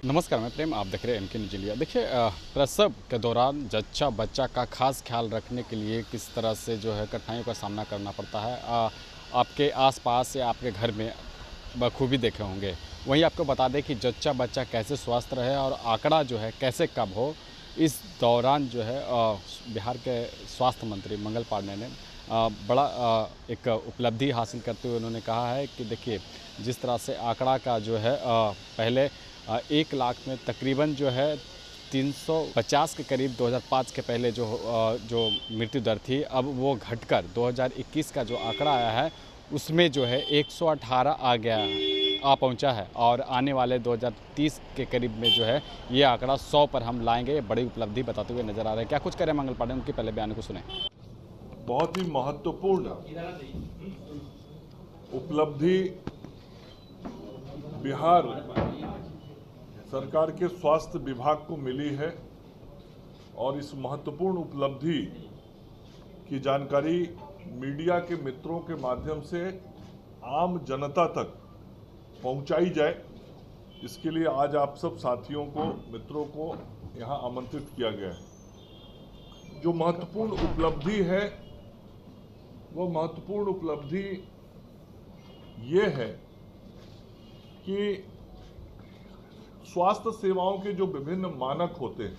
नमस्कार, मैं प्रेम, आप देख रहे हैं एमके न्यूज़ इंडिया। देखिए प्रसव के दौरान जच्चा बच्चा का खास ख्याल रखने के लिए किस तरह से जो है कठिनाइयों का सामना करना पड़ता है, आपके आसपास या आपके घर में बखूबी देखे होंगे। वहीं आपको बता दें कि जच्चा बच्चा कैसे स्वस्थ रहे और आंकड़ा जो है कैसे कब हो, इस दौरान जो है बिहार के स्वास्थ्य मंत्री मंगल पांडे ने बड़ा एक उपलब्धि हासिल करते हुए उन्होंने कहा है कि देखिए जिस तरह से आंकड़ा का जो है पहले 1 लाख में तकरीबन जो है 350 के करीब 2005 के पहले जो मृत्यु दर थी, अब वो घटकर 2021 का जो आंकड़ा आया है उसमें जो है 118 आ पहुंचा है और आने वाले 2030 के करीब में जो है ये आंकड़ा 100 पर हम लाएंगे। ये बड़ी उपलब्धि बताते हुए नजर आ रहे हैं। क्या कुछ करें मंगल पांडे, उनके पहले बयान को सुने। बहुत ही महत्वपूर्ण उपलब्धि बिहार सरकार के स्वास्थ्य विभाग को मिली है और इस महत्वपूर्ण उपलब्धि की जानकारी मीडिया के मित्रों के माध्यम से आम जनता तक पहुंचाई जाए, इसके लिए आज आप सब साथियों को, मित्रों को यहां आमंत्रित किया गया है। जो महत्वपूर्ण उपलब्धि है वो महत्वपूर्ण उपलब्धि ये है कि स्वास्थ्य सेवाओं के जो विभिन्न मानक होते हैं,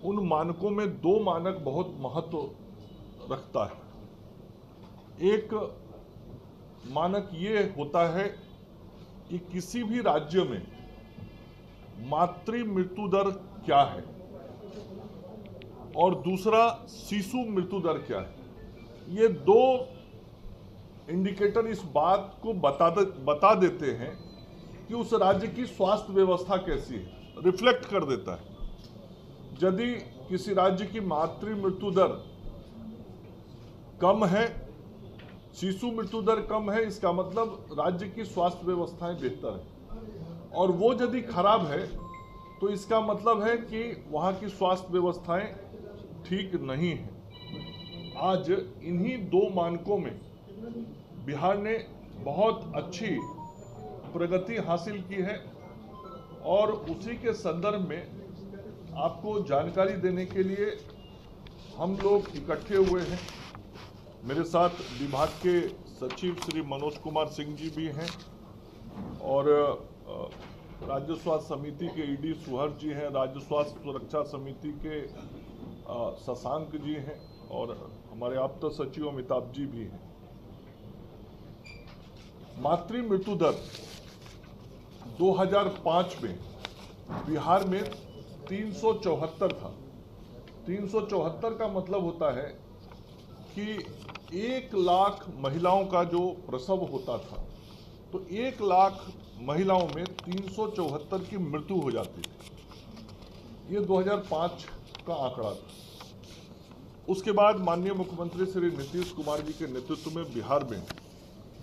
उन मानकों में 2 मानक बहुत महत्व रखता है। एक मानक ये होता है कि किसी भी राज्य में मातृ मृत्यु दर क्या है और दूसरा शिशु मृत्यु दर क्या है। ये 2 इंडिकेटर इस बात को बता देते हैं कि उस राज्य की स्वास्थ्य व्यवस्था कैसी है, रिफ्लेक्ट कर देता है। यदि किसी राज्य की मातृ मृत्यु दर कम है, शिशु मृत्यु दर कम है, इसका मतलब राज्य की स्वास्थ्य व्यवस्थाएं बेहतर है। और वो यदि खराब है तो इसका मतलब है कि वहां की स्वास्थ्य व्यवस्थाएं ठीक नहीं है। आज इन्हीं 2 मानकों में बिहार ने बहुत अच्छी प्रगति हासिल की है और उसी के संदर्भ में आपको जानकारी देने के लिए हम लोग इकट्ठे हुए हैं। मेरे साथ विभाग के सचिव श्री मनोज कुमार सिंह जी भी हैं और राज्य स्वास्थ्य समिति के ईडी सुहर जी हैं, राज्य स्वास्थ्य सुरक्षा समिति के शशांक जी हैं और हमारे आप्त सचिव अमिताभ जी भी हैं। मातृ मृत्यु दर 2005 में बिहार में 374 था। 374 का मतलब होता है कि 1 लाख महिलाओं का जो प्रसव होता था, तो 1 लाख महिलाओं में 374 की मृत्यु हो जाती थी। ये 2005 का आंकड़ा था। उसके बाद माननीय मुख्यमंत्री श्री नीतीश कुमार जी के नेतृत्व में बिहार में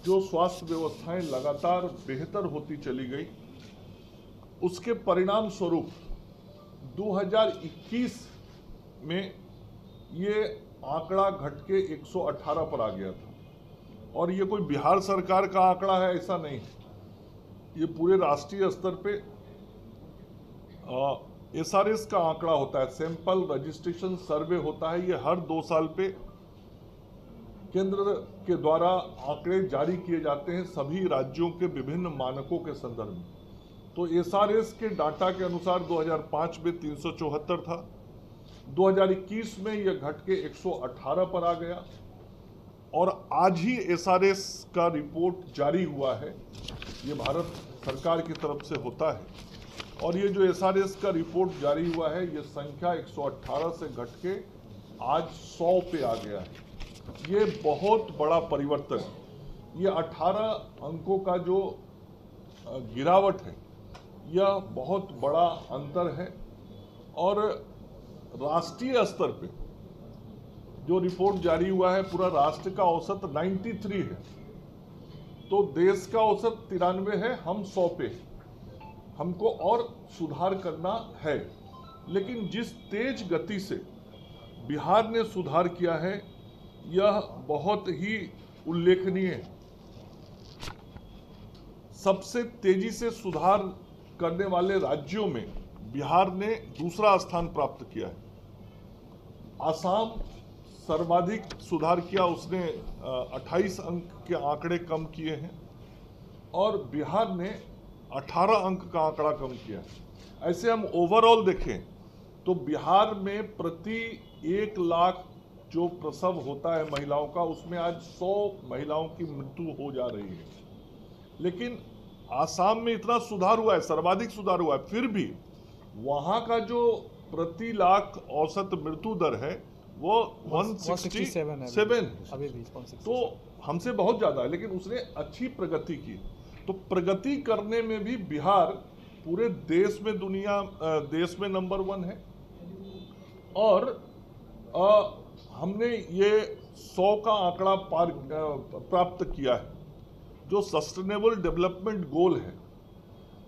जो स्वास्थ्य व्यवस्थाएं लगातार बेहतर होती चली गई, उसके परिणाम स्वरूप 2021 में ये आंकड़ा घट के 118 पर आ गया था। और ये कोई बिहार सरकार का आंकड़ा है ऐसा नहीं, ये पूरे राष्ट्रीय स्तर पे SRS का आंकड़ा होता है, सैंपल रजिस्ट्रेशन सर्वे होता है। ये हर 2 साल पे केंद्र के द्वारा आंकड़े जारी किए जाते हैं सभी राज्यों के विभिन्न मानकों के संदर्भ में। तो SRS के डाटा के अनुसार 2005 में 374 था, 2021 में यह घट के 118 पर आ गया और आज ही SRS का रिपोर्ट जारी हुआ है। ये भारत सरकार की तरफ से होता है और ये जो SRS का रिपोर्ट जारी हुआ है, ये संख्या 118 से घट के आज 100 पे आ गया है। ये बहुत बड़ा परिवर्तन, ये 18 अंकों का जो गिरावट है, यह बहुत बड़ा अंतर है। और राष्ट्रीय स्तर पे जो रिपोर्ट जारी हुआ है, पूरा राष्ट्र का औसत 93 है, तो देश का औसत 93 है, हम 100 पे हैं। हमको और सुधार करना है, लेकिन जिस तेज गति से बिहार ने सुधार किया है यह बहुत ही उल्लेखनीय है। सबसे तेजी से सुधार करने वाले राज्यों में बिहार ने दूसरा स्थान प्राप्त किया है। आसाम सर्वाधिक सुधार किया, उसने 28 अंक के आंकड़े कम किए हैं और बिहार ने 18 अंक का आंकड़ा कम किया है। ऐसे हम ओवरऑल देखें तो बिहार में प्रति 1 लाख जो प्रसव होता है महिलाओं का, उसमें आज 100 महिलाओं की मृत्यु हो जा रही है। लेकिन आसाम में इतना सुधार हुआ है, सर्वाधिक सुधार हुआ है, फिर भी वहाँ का जो प्रति लाख औसत मृत्यु दर है वो 167 है अभी भी 167। तो हमसे बहुत ज़्यादा है, लेकिन उसने अच्छी प्रगति की। तो प्रगति करने में भी बिहार पूरे देश में देश में नंबर 1 है। और हमने ये 100 का आंकड़ा प्राप्त किया है, जो सस्टेनेबल डेवलपमेंट गोल है,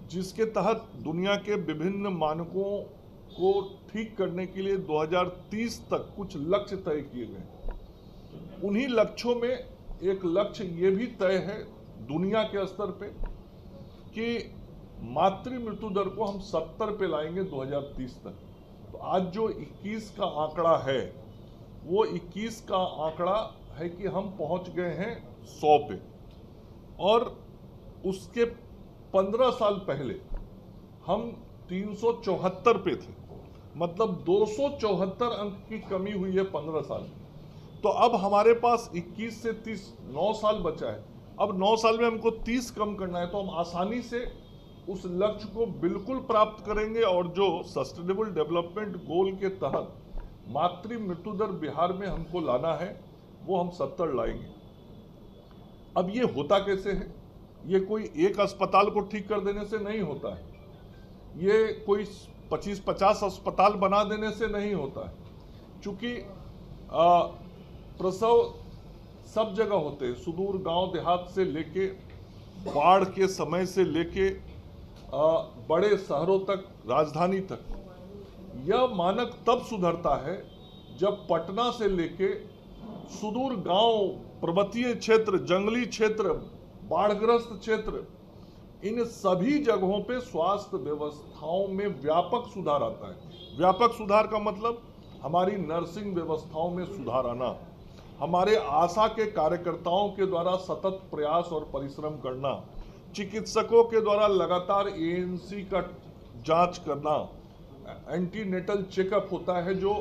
जिसके तहत दुनिया के विभिन्न मानकों को ठीक करने के लिए 2030 तक कुछ लक्ष्य तय किए गए। उन्हीं लक्ष्यों में एक लक्ष्य ये भी तय है दुनिया के स्तर पे कि मातृ मृत्यु दर को हम 70 पे लाएंगे 2030 तक। तो आज जो 21 का आंकड़ा है, वो 21 का आंकड़ा है कि हम पहुंच गए हैं 100 पे, और उसके 15 साल पहले हम 374 पे थे, मतलब 274 अंक की कमी हुई है 15 साल में। तो अब हमारे पास 21 से 30 9 साल बचा है। अब 9 साल में हमको 30 कम करना है, तो हम आसानी से उस लक्ष्य को बिल्कुल प्राप्त करेंगे। और जो सस्टेनेबल डेवलपमेंट गोल के तहत मातृ मृत्यु दर बिहार में हमको लाना है, वो हम 70 लाएंगे। अब ये होता कैसे है? ये कोई एक अस्पताल को ठीक कर देने से नहीं होता है, ये कोई 25-50 अस्पताल बना देने से नहीं होता है। चूंकि प्रसव सब जगह होते हैं, सुदूर गांव देहात से लेके बाढ़ के समय से लेके बड़े शहरों तक, राजधानी तक। यह मानक तब सुधरता है जब पटना से लेके सुदूर गांव, पर्वतीय क्षेत्र, जंगली क्षेत्र, बाढ़ग्रस्त क्षेत्र, इन सभी जगहों पे स्वास्थ्य व्यवस्थाओं में व्यापक सुधार आता है। व्यापक सुधार का मतलब हमारी नर्सिंग व्यवस्थाओं में सुधार आना, हमारे आशा के कार्यकर्ताओं के द्वारा सतत प्रयास और परिश्रम करना, चिकित्सकों के द्वारा लगातार एएनसी का जांच करना, एंटीनेटल चेकअप होता है जो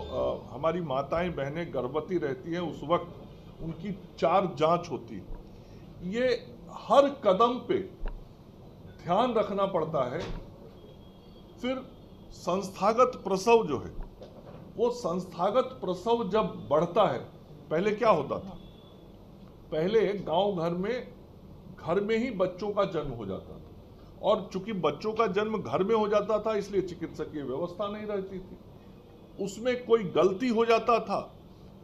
हमारी माताएं बहनें गर्भवती रहती हैं उस वक्त उनकी 4 जांच होती है। ये हर कदम पे ध्यान रखना पड़ता है। फिर संस्थागत प्रसव जो है, वो संस्थागत प्रसव जब बढ़ता है, पहले क्या होता था? पहले गांव घर में ही बच्चों का जन्म हो जाता था, और चूंकि बच्चों का जन्म घर में हो जाता था इसलिए चिकित्सकीय व्यवस्था नहीं रहती थी। उसमें कोई गलती हो जाता था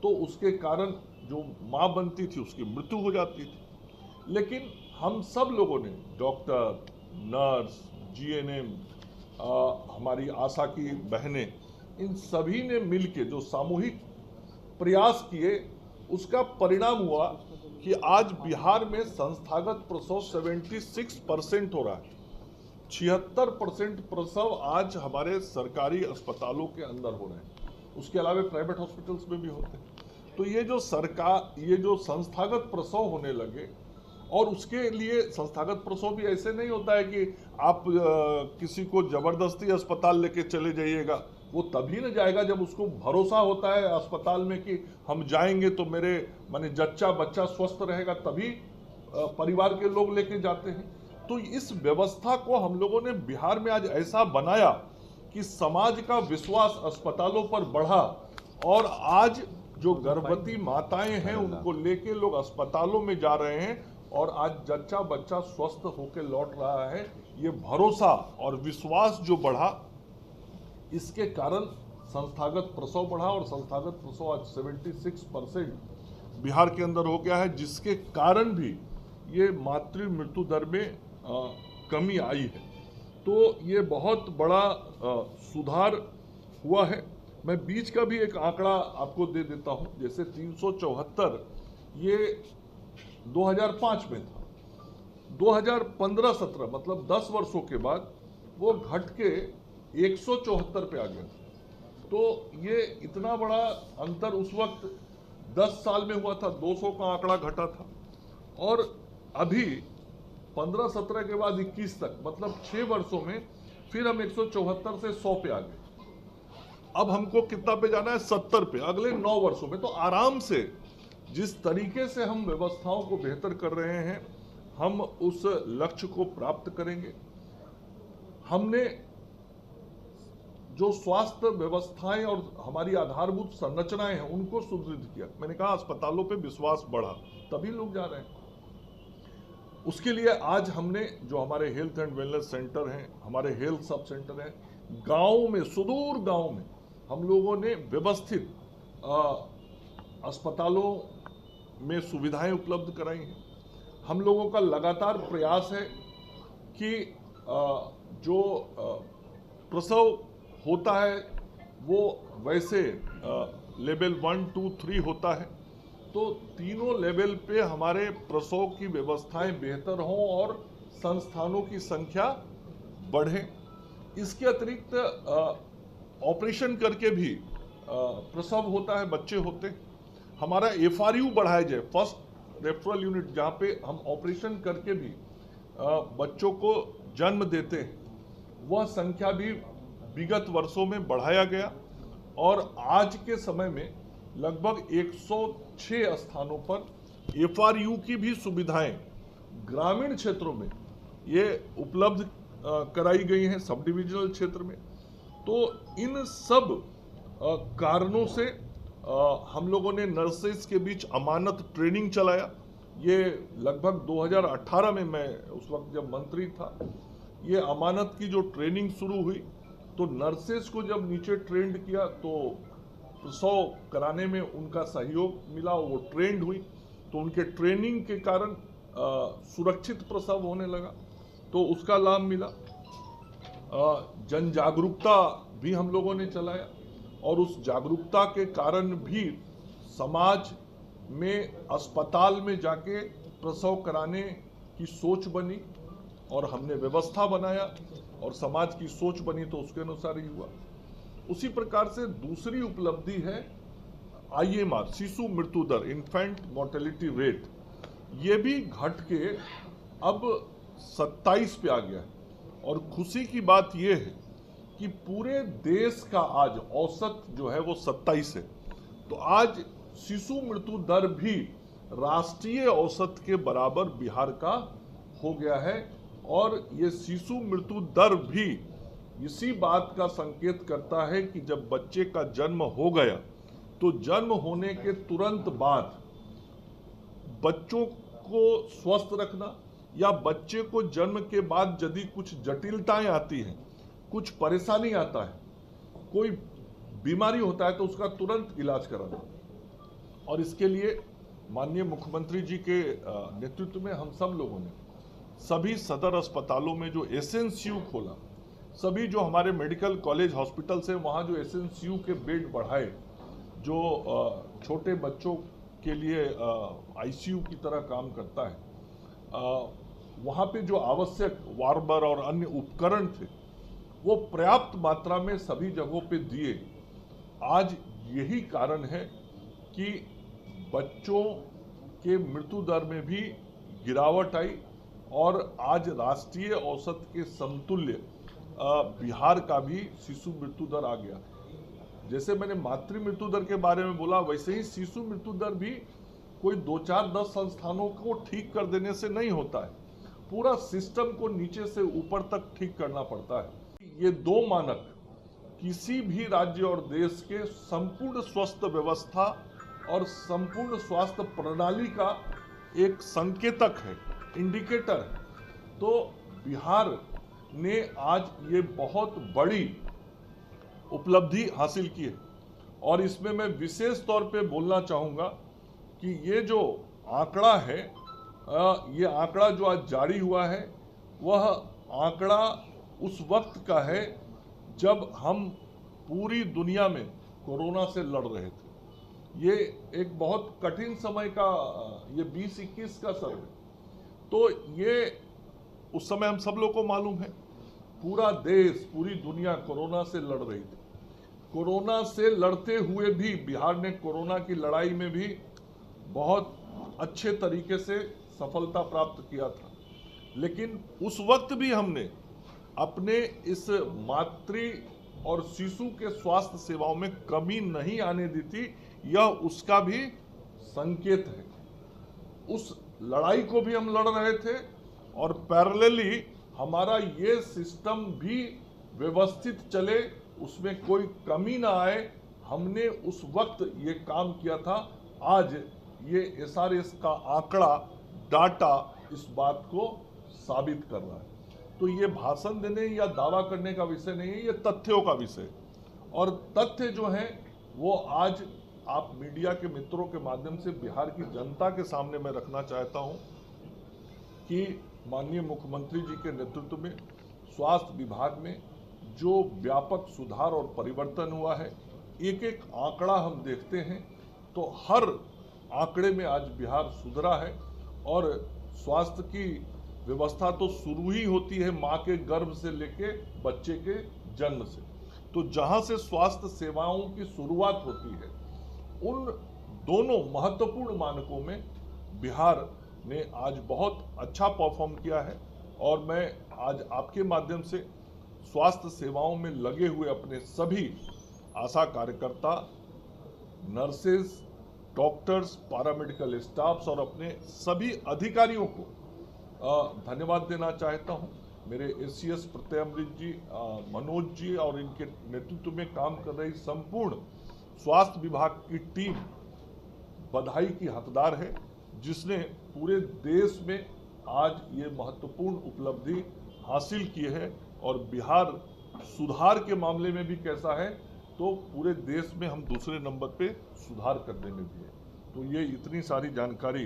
तो उसके कारण जो माँ बनती थी उसकी मृत्यु हो जाती थी। लेकिन हम सब लोगों ने, डॉक्टर, नर्स, जीएनएम, हमारी आशा की बहनें, इन सभी ने मिलके जो सामूहिक प्रयास किए, उसका परिणाम हुआ कि आज बिहार में संस्थागत प्रसव 76% हो रहा है। 76% प्रसव आज हमारे सरकारी अस्पतालों के अंदर हो रहे हैं, उसके अलावा प्राइवेट हॉस्पिटल्स में भी होते हैं। तो ये जो संस्थागत प्रसव होने लगे, और उसके लिए संस्थागत प्रसव भी ऐसे नहीं होता है कि आप किसी को जबरदस्ती अस्पताल लेके चले जाइएगा। वो तभी न जाएगा जब उसको भरोसा होता है अस्पताल में कि हम जाएंगे तो मेरे माने जच्चा बच्चा स्वस्थ रहेगा, तभी परिवार के लोग लेके जाते हैं। तो इस व्यवस्था को हम लोगों ने बिहार में आज ऐसा बनाया कि समाज का विश्वास अस्पतालों पर बढ़ा, और आज जो गर्भवती माताएं हैं उनको लेके लोग अस्पतालों में जा रहे हैं, और आज जच्चा बच्चा स्वस्थ होकर लौट रहा है। ये भरोसा और विश्वास जो बढ़ा, इसके कारण संस्थागत प्रसव बढ़ा, और संस्थागत प्रसव आज 76% बिहार के अंदर हो गया है, जिसके कारण भी ये मातृ मृत्यु दर में कमी आई है। तो ये बहुत बड़ा सुधार हुआ है। मैं बीच का भी एक आंकड़ा आपको दे देता हूँ। जैसे 374 ये 2005 में था, 2015-17 मतलब 10 वर्षों के बाद वो घट के 174 पे आ गया। तो ये इतना बड़ा अंतर उस वक्त 10 साल में हुआ था, 200 का आंकड़ा घटा था, और अभी 15-17 के बाद 21 तक, मतलब 6 वर्षों में फिर हम 174 से 100 पे आ गए। अब हमको कितना पे जाना है? 70 पे, अगले 9 वर्षों में। तो आराम से जिस तरीके से हम व्यवस्थाओं को बेहतर कर रहे हैं, हम उस लक्ष्य को प्राप्त करेंगे। हमने जो स्वास्थ्य व्यवस्थाएं और हमारी आधारभूत संरचनाएं हैं उनको सुदृढ़ किया। मैंने कहा अस्पतालों पे विश्वास बढ़ा, तभी लोग जा रहे हैं। उसके लिए आज हमने जो हमारे हेल्थ एंड वेलनेस सेंटर हैं, हमारे हेल्थ सब सेंटर हैं, गाँव में, सुदूर गाँव में हम लोगों ने व्यवस्थित अस्पतालों में सुविधाएं उपलब्ध कराई हैं। हम लोगों का लगातार प्रयास है कि जो प्रसव होता है वो वैसे लेवल 1, 2, 3 होता है, तो तीनों लेवल पे हमारे प्रसव की व्यवस्थाएं बेहतर हों और संस्थानों की संख्या बढ़े। इसके अतिरिक्त ऑपरेशन करके भी प्रसव होता है, बच्चे होते हैं। हमारा FRU बढ़ाया जाए, फर्स्ट रेफरल यूनिट, जहाँ पे हम ऑपरेशन करके भी बच्चों को जन्म देते हैं, वह संख्या भी विगत वर्षों में बढ़ाया गया और आज के समय में लगभग 106 स्थानों पर FRU की भी सुविधाएं ग्रामीण क्षेत्रों में ये उपलब्ध कराई गई हैं, सब डिविजनल क्षेत्र में। तो इन सब कारणों से हम लोगों ने नर्सेज के बीच अमानत ट्रेनिंग चलाया। ये लगभग 2018 में, मैं उस वक्त जब मंत्री था, ये अमानत की जो ट्रेनिंग शुरू हुई, तो नर्सेज को जब नीचे ट्रेंड किया तो प्रसव कराने में उनका सहयोग मिला, वो ट्रेंड हुई, तो उनके ट्रेनिंग के कारण सुरक्षित प्रसव होने लगा, तो उसका लाभ मिला। जन जागरूकता भी हम लोगों ने चलाया और उस जागरूकता के कारण भी समाज में अस्पताल में जाके प्रसव कराने की सोच बनी और हमने व्यवस्था बनाया और समाज की सोच बनी तो उसके अनुसार ही हुआ। उसी प्रकार से दूसरी उपलब्धि है IMR, शिशु मृत्यु दर, इन्फेंट मोर्टेलिटी रेट। ये भी घट के अब 27 पे आ गया है और खुशी की बात यह है कि पूरे देश का आज औसत जो है वो 27 है। तो आज शिशु मृत्यु दर भी राष्ट्रीय औसत के बराबर बिहार का हो गया है और ये शिशु मृत्यु दर भी इसी बात का संकेत करता है कि जब बच्चे का जन्म हो गया तो जन्म होने के तुरंत बाद बच्चों को स्वस्थ रखना या बच्चे को जन्म के बाद यदि कुछ जटिलताएं आती हैं, कुछ परेशानी आता है, कोई बीमारी होता है, तो उसका तुरंत इलाज कराना। और इसके लिए माननीय मुख्यमंत्री जी के नेतृत्व में हम सब लोगों ने सभी सदर अस्पतालों में जो SNCU खोला, सभी जो हमारे मेडिकल कॉलेज हॉस्पिटल्स हैं वहाँ जो SNCU के बेड बढ़ाए, जो छोटे बच्चों के लिए ICU की तरह काम करता है, वहाँ पे जो आवश्यक वार्बर और अन्य उपकरण थे वो पर्याप्त मात्रा में सभी जगहों पे दिए। आज यही कारण है कि बच्चों के मृत्यु दर में भी गिरावट आई और आज राष्ट्रीय औसत के समतुल्य बिहार का भी शिशु मृत्यु दर आ गया। जैसे मैंने मातृ मृत्यु दर के बारे में बोला, वैसे ही शिशु मृत्यु दर भी कोई 2, 4, 10 संस्थानों को ठीक कर देने से नहीं होता है, पूरा सिस्टम को नीचे से ऊपर तक ठीक करना पड़ता है। ये 2 मानक किसी भी राज्य और देश के संपूर्ण स्वस्थ व्यवस्था और संपूर्ण स्वास्थ्य प्रणाली का एक संकेतक है, इंडिकेटर है। तो बिहार ने आज ये बहुत बड़ी उपलब्धि हासिल की है और इसमें मैं विशेष तौर पे बोलना चाहूँगा कि ये जो आंकड़ा है, ये आंकड़ा जो आज जारी हुआ है, वह आंकड़ा उस वक्त का है जब हम पूरी दुनिया में कोरोना से लड़ रहे थे। ये एक बहुत कठिन समय का, ये 2021 का सर्वे, तो ये उस समय हम सब लोग को मालूम है। पूरा देश, पूरी दुनिया कोरोना से लड़ रही थी। कोरोना से लड़ते हुए भी बिहार ने कोरोना की लड़ाई में भी बहुत अच्छे तरीके से सफलता प्राप्त किया था। लेकिन उस वक्त भी हमने अपने इस मातृ और शिशु के स्वास्थ्य सेवाओं में कमी नहीं आने दी थी। यह उसका भी संकेत है। उस लड़ाई को भी हम लड़ रहे थे और पैरेलली हमारा ये सिस्टम भी व्यवस्थित चले, उसमें कोई कमी ना आए, हमने उस वक्त ये काम किया था। आज ये SRS का आंकड़ा, डाटा इस बात को साबित कर रहा है। तो ये भाषण देने या दावा करने का विषय नहीं है, ये तथ्यों का विषय। और तथ्य जो हैं वो आज आप मीडिया के मित्रों के माध्यम से बिहार की जनता के सामने मैं रखना चाहता हूं कि माननीय मुख्यमंत्री जी के नेतृत्व में स्वास्थ्य विभाग में जो व्यापक सुधार और परिवर्तन हुआ है, एक एक आंकड़ा हम देखते हैं तो हर आंकड़े में आज बिहार सुधरा है। और स्वास्थ्य की व्यवस्था तो शुरू ही होती है माँ के गर्भ से लेके बच्चे के जन्म से। तो जहाँ से स्वास्थ्य सेवाओं की शुरुआत होती है, उन दोनों महत्वपूर्ण मानकों में बिहार ने आज बहुत अच्छा परफॉर्म किया है। और मैं आज आपके माध्यम से स्वास्थ्य सेवाओं में लगे हुए अपने सभी आशा कार्यकर्ता, नर्सेज, डॉक्टर्स, पैरामेडिकल स्टाफ्स और अपने सभी अधिकारियों को धन्यवाद देना चाहता हूं। मेरे SCS प्रत्यय अमृत जी, मनोज जी और इनके नेतृत्व में काम कर रही संपूर्ण स्वास्थ्य विभाग की टीम बधाई की हकदार है, जिसने पूरे देश में आज ये महत्वपूर्ण उपलब्धि हासिल की है। और बिहार सुधार के मामले में भी कैसा है, तो पूरे देश में हम दूसरे नंबर पे सुधार करने में भी है। तो ये इतनी सारी जानकारी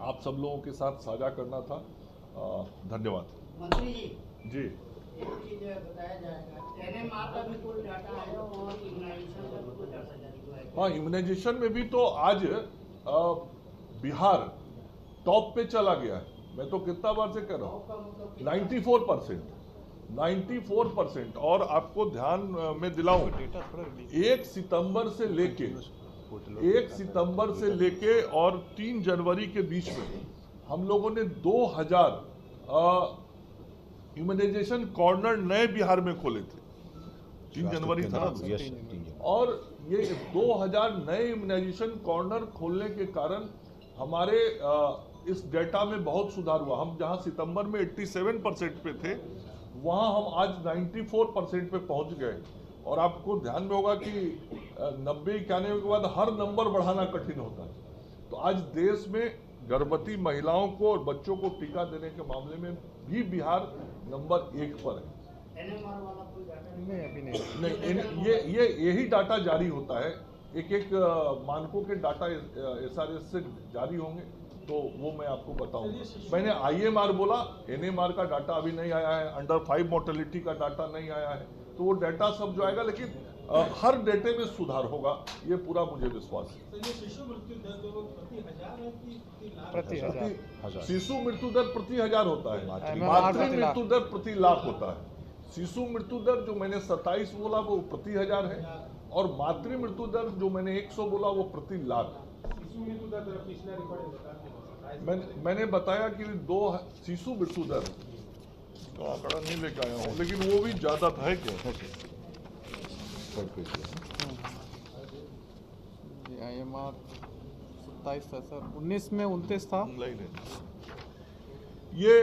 आप सब लोगों के साथ साझा करना था। धन्यवाद। मंत्री जी, एक चीज बताया जाएगा, NMR का भी कोई डाटा है और इम्यूनाइजेशन का भी कोई डाटा जारी हुआ है? हाँ, इम्यूनाइजेशन में भी तो आज बिहार टॉप पे चला गया है। मैं तो कितना बार से कह रहा हूँ, 94%। और आपको ध्यान में दिलाऊं, 1 सितंबर से लेके और 3 जनवरी के बीच में हम लोगों ने 2000 इम्यूनाइजेशन कॉर्नर नए बिहार में खोले थे। 3 जनवरी था ना। और ये 2000 नए इम्यूनाइजेशन कॉर्नर खोलने के कारण हमारे इस डेटा में बहुत सुधार हुआ। हम जहां सितंबर में 87% पे थे, वहां हम आज 94% पे पहुंच गए। और आपको ध्यान में होगा कि 90-91 के बाद हर नंबर बढ़ाना कठिन होता है। तो आज देश में गर्भवती महिलाओं को और बच्चों को टीका देने के मामले में भी बिहार नंबर 1 पर है। NMR वाला कोई डाटा नहीं, अभी नहीं। ये यही डाटा जारी होता है। एक मानकों के डाटा SRS से जारी होंगे तो वो मैं आपको बताऊंगा। मैंने IMR बोला, NMR का डाटा अभी नहीं आया है, अंडर 5 मोर्टेलिटी का डाटा नहीं आया है। तो वो डाटा सब जो आएगा, लेकिन हर डेटे में सुधार होगा, ये पूरा मुझे विश्वास है। शिशु मृत्यु दर जो प्रति हजार है कि प्रति हजार? शिशु मृत्यु दर प्रति 1000 होता है, मातृ मातृ मृत्यु दर प्रति लाख होता है। शिशु मृत्यु दर जो मैंने 27 बोला वो प्रति 1000 है, और मातृ मृत्यु दर जो मैंने 100 बोला वो प्रति लाख। शिशु मृत्यु दर पिछला रिकॉर्ड मैंने बताया कि 2 शिशु मृत्यु दर तो आंकड़ा नहीं लेके आया हूँ, लेकिन वो भी ज्यादा था। है क्या? IMR 27 था सर, 19 में 29 था। नहीं, ये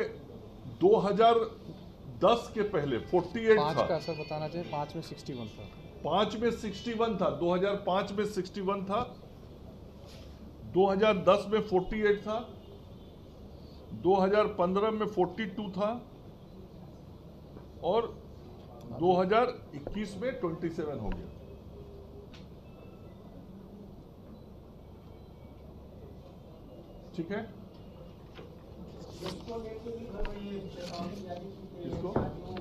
2010 के पहले 48 5 था। का सर बताना चाहिए, 5 में 61 था। 5 में 61 था, 2005 में 61 था, 2010 में 48 था, 2015 में 42 था, और 2021 में 27 हो गया। ठीक है? इसको लेके भी ये चेतावनी जारी की गई है, किसको? जो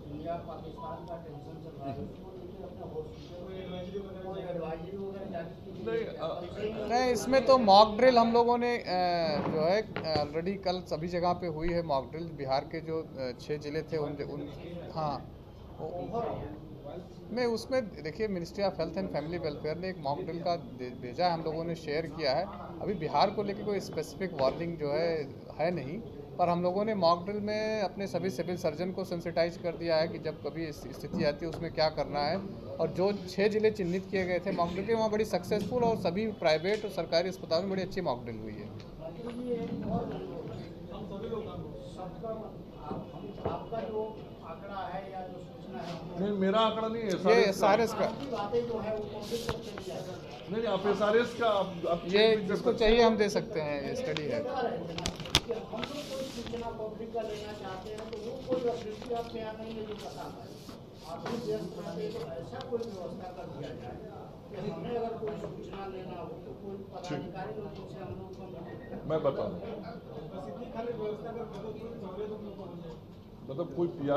इंडिया पाकिस्तान का टेंशन चल रहा है, उसको लेके आपने अपने हॉस्पिटल कोई एडवाइजरी वगैरह जारी की? नहीं, नहीं, इसमें तो मॉक ड्रिल हम लोगों ने जो है ऑलरेडी कल सभी जगह पे हुई है मॉक ड्रिल। बिहार के जो 6 ज़िले थे उन हाँ मैं उसमें देखिए ministry of health and family welfare ने एक मॉक ड्रिल का भेजा है, हम लोगों ने शेयर किया है। अभी बिहार को लेकर कोई स्पेसिफिक वार्निंग जो है नहीं, पर हम लोगों ने मॉक ड्रिल में अपने सभी सिविल सर्जन को सेंसिटाइज कर दिया है कि जब कभी स्थिति आती है उसमें क्या करना है। और जो 6 ज़िले चिन्हित किए गए थे मॉक ड्रिल के, वहाँ बड़ी सक्सेसफुल और सभी प्राइवेट और सरकारी अस्पतालों में बड़ी अच्छी मॉक ड्रिल हुई है। आपका जो आंकड़ा है या जो सूचना है नहीं, मेरा आंकड़ा नहीं है ये SRS का। SRS का की बातें जो है वो पब्लिक तक चली जाती है। नहीं, आप SRS का आप ये जिसको चाहिए हम दे सकते हैं, ये स्टडी है। कि हम लोग कोई सूचना पब्लिक का लेना चाहते हैं तो वो कोई अभिवृत्ति आप में नहीं है जो पता है आप भी व्यस्त रहते तो ऐसा कोई व्यवस्था कर दिया जाए कि हमें अगर कोई सूचना लेना हो तो कोई पदाधिकारी लोग जिनसे हम लोग को मैं बताऊँ, बस इतनी खाली व्यवस्था कर दो तो सहूलियत हम लोग को हो जाए। मतलब कोई